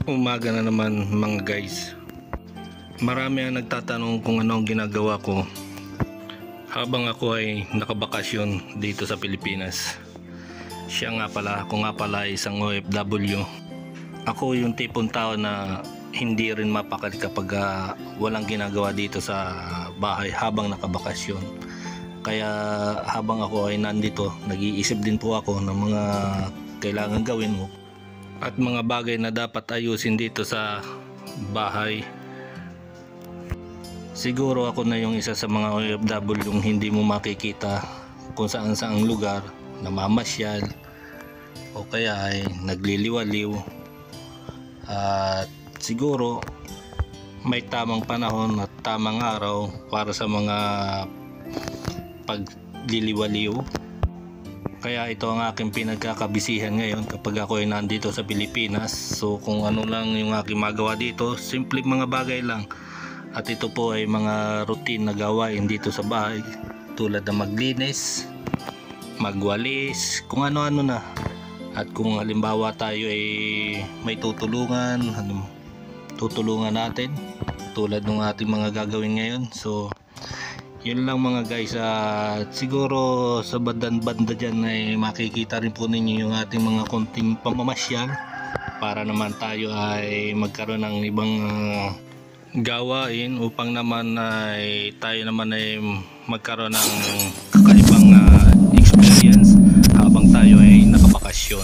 Umaga na naman mga guys. Marami ang nagtatanong kung ano ang ginagawa ko habang ako ay nakabakasyon dito sa Pilipinas. Ako nga pala isang OFW. Ako yung tipong tao na hindi rin mapakali kapag walang ginagawa dito sa bahay habang nakabakasyon. Kaya habang ako ay nandito, nag-iisip din po ako ng mga kailangan gawin mo at mga bagay na dapat ayusin dito sa bahay. Siguro ako na yung isa sa mga OFW yung hindi mo makikita kung saan saang lugar, namamasyal o kaya ay nagliliwaliw. At siguro may tamang panahon at tamang araw para sa mga pagliliwaliw. Kaya ito ang aking pinagkakabisihan ngayon kapag ako ay nandito sa Pilipinas. So kung ano lang yung aking magawa dito, simpleng mga bagay lang. At ito po ay mga routine na gawain dito sa bahay, tulad ng maglinis, magwalis, kung ano-ano na. At kung halimbawa tayo ay may tutulungan natin tulad ng ating mga gagawin ngayon. So yun lang mga guys. Siguro sa banda dyan ay makikita rin po ninyo yung ating mga konting pamamasyal para naman tayo ay magkaroon ng ibang gawain upang naman ay tayo naman ay magkaroon ng kakaibang experience habang tayo ay nakabakasyon.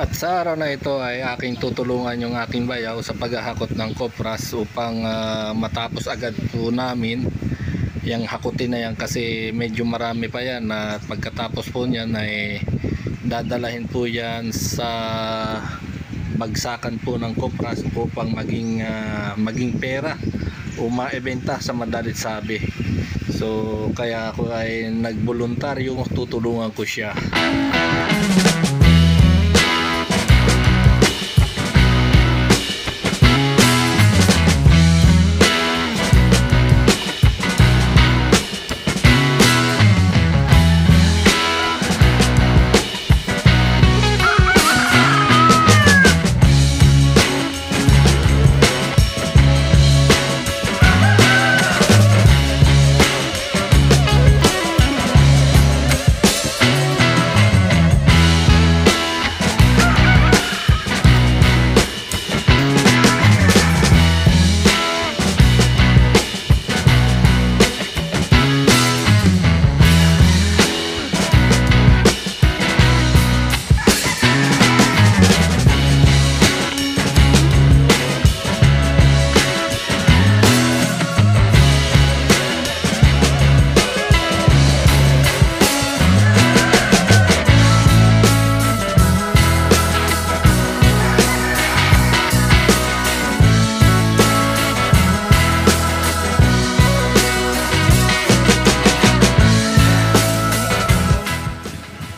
At sa araw na ito ay aking tutulungan yung aking bayaw sa paghahakot ng kopras upang matapos agad po namin yung hakutin na yan, kasi medyo marami pa yan at pagkatapos po niyan ay dadalahin po yan sa bagsakan po ng kopras upang maging pera o maibenta sa madalit sabi. So kaya ako ay nagboluntaryo, tutulungan ko siya.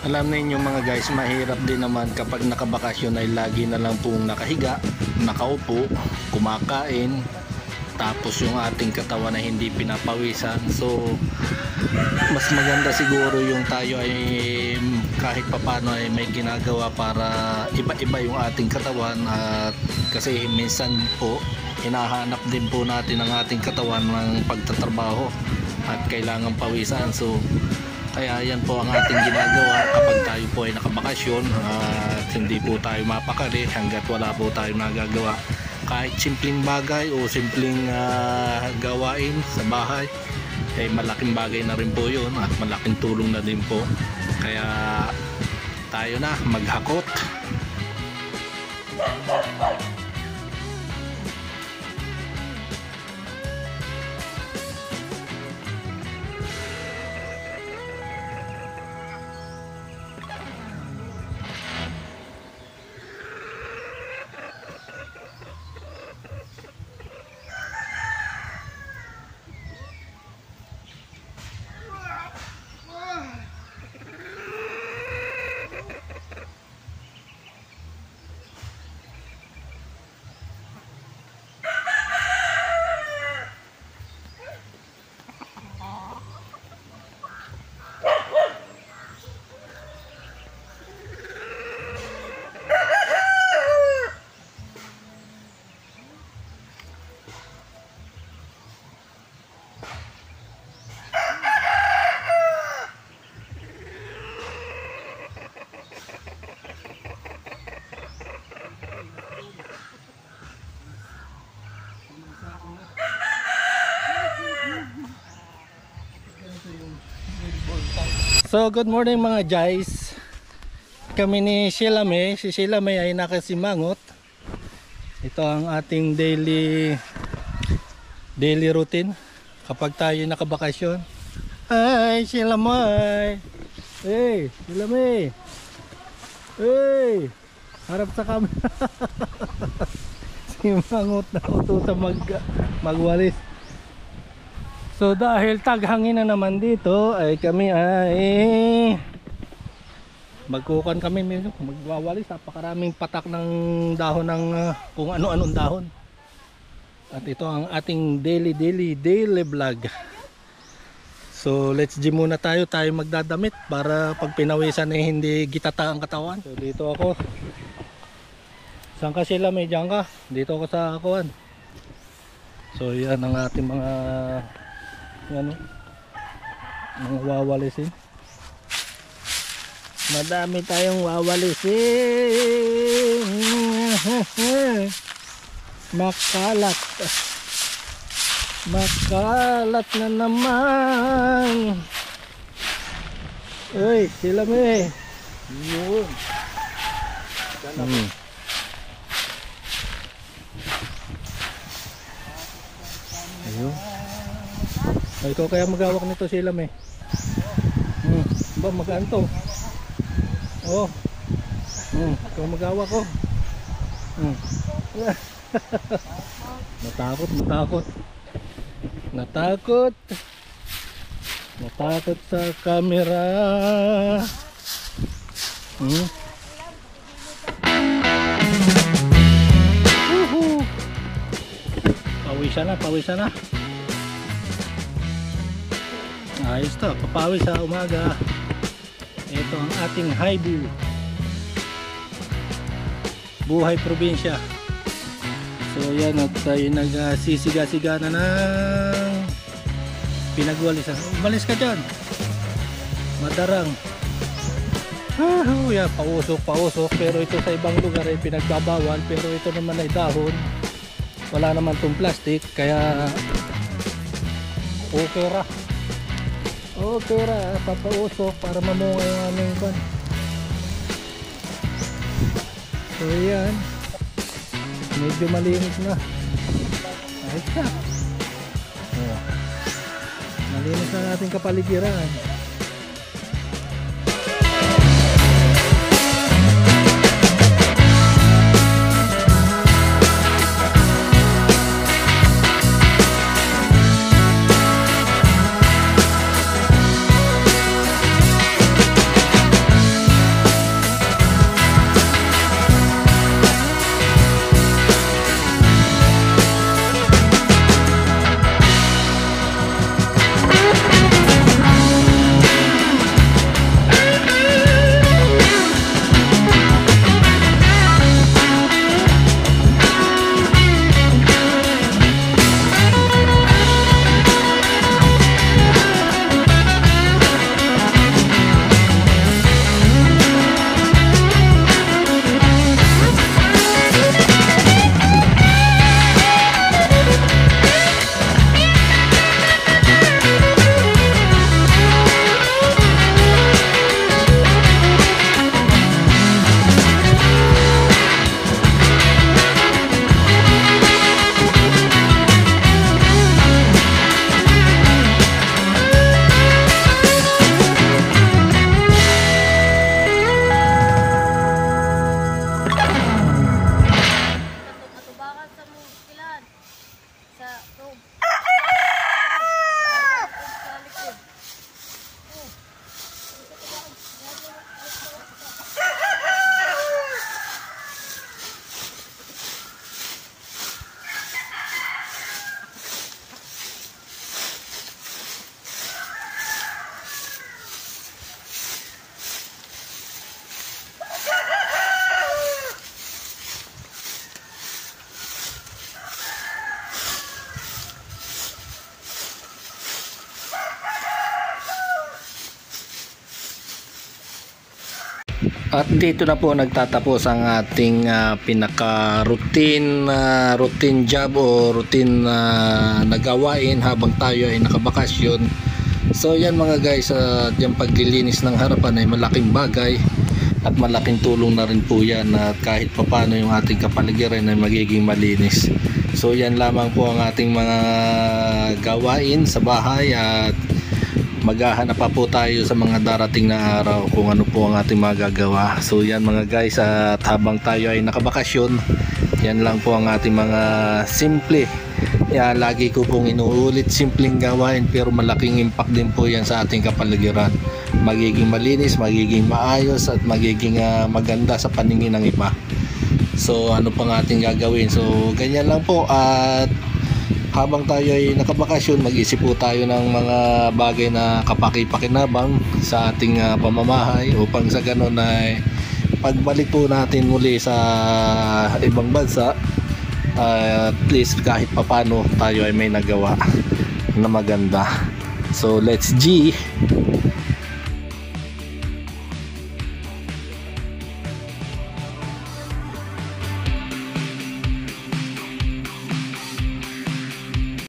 Alam ninyo mga guys, mahirap din naman kapag nakabakasyon ay lagi na lang pong nakahiga, nakaupo, kumakain, tapos yung ating katawan na hindi pinapawisan. So mas maganda siguro yung tayo ay kahit papano ay may ginagawa para iba-iba yung ating katawan. At kasi minsan po hinahanap din po natin ang ating katawan ng pagtatrabaho at kailangan pawisan. So kaya yan po ang ating ginagawa kapag tayo po ay nakabakasyon at hindi po tayo mapakali hanggat wala po tayo nagagawa. Kahit simpleng bagay o simpleng gawain sa bahay ay malaking bagay na rin po yun at malaking tulong na din po. Kaya tayo na maghakot. So good morning mga guys. Kami ni Sheila May. Si Sheila May ay nakasimangot. Ito ang ating daily routine kapag tayo nakabakasyon. Hi Sheila May. Hey Sheila May. Hey, harap sa camera. Simangot na utusan magwalis. So dahil taghangin na naman dito ay kami ay magkukan kami, magwawalis. Napakaraming patak ng dahon ng kung ano-anong dahon. At ito ang ating daily vlog. So let's gym muna tayo magdadamit para pag pinawisan eh hindi gitata ang katawan. So dito ako. Saan ka sila? May dyan ka? Dito ako sa akuan. So yan ang ating mga wawalisin. Madami tayong wawalisin. Makalat na naman. Uy, sila me. Yun. Ayun. Ay, ikaw kaya magawak nito sila me. Ba magaan to. Oh. Ikaw magawak ko. Natakot sa camera. Pawisan na. Ayos to, papawis sa umaga. Ito ang ating Highview. Buhay probinsya. So yan, at tayo nagsisiga-siga na ng pinagwalisan. Umalis ka dyan, madarang. Yan, pausok. Pero ito sa ibang lugar ay pinagbabawal. Pero ito naman ay dahon. Wala naman tong plastic, kaya okay ra, papausok para mamunga yung aming pan. So yan, medyo malinis na. Ayos na. Malinis na ating kapaligiran. At dito na po nagtatapos ang ating pinaka-routine job o routine na gawain habang tayo ay nakabakasyon. So yan mga guys, yung paglilinis ng harapan ay malaking bagay at malaking tulong na rin po yan at kahit papano yung ating kapaligiran ay magiging malinis. So yan lamang po ang ating mga gawain sa bahay at maghahanap pa po tayo sa mga darating na araw kung ano po ang ating magagawa. So yan mga guys, at habang tayo ay nakabakasyon, yan lang po ang ating mga simple, yan, lagi ko pong inuulit, simpleng gawain pero malaking impact din po yan sa ating kapaligiran. Magiging malinis, magiging maayos at magiging maganda sa paningin ng iba. So ano pang ating gagawin? So ganyan lang po, at habang tayo ay nakabakasyon, mag-isip po tayo ng mga bagay na kapaki-pakinabang sa ating pamamahay upang sa ganon ay pagbalik po natin muli sa ibang bansa, at least kahit papano tayo ay may nagawa na maganda. So let's G!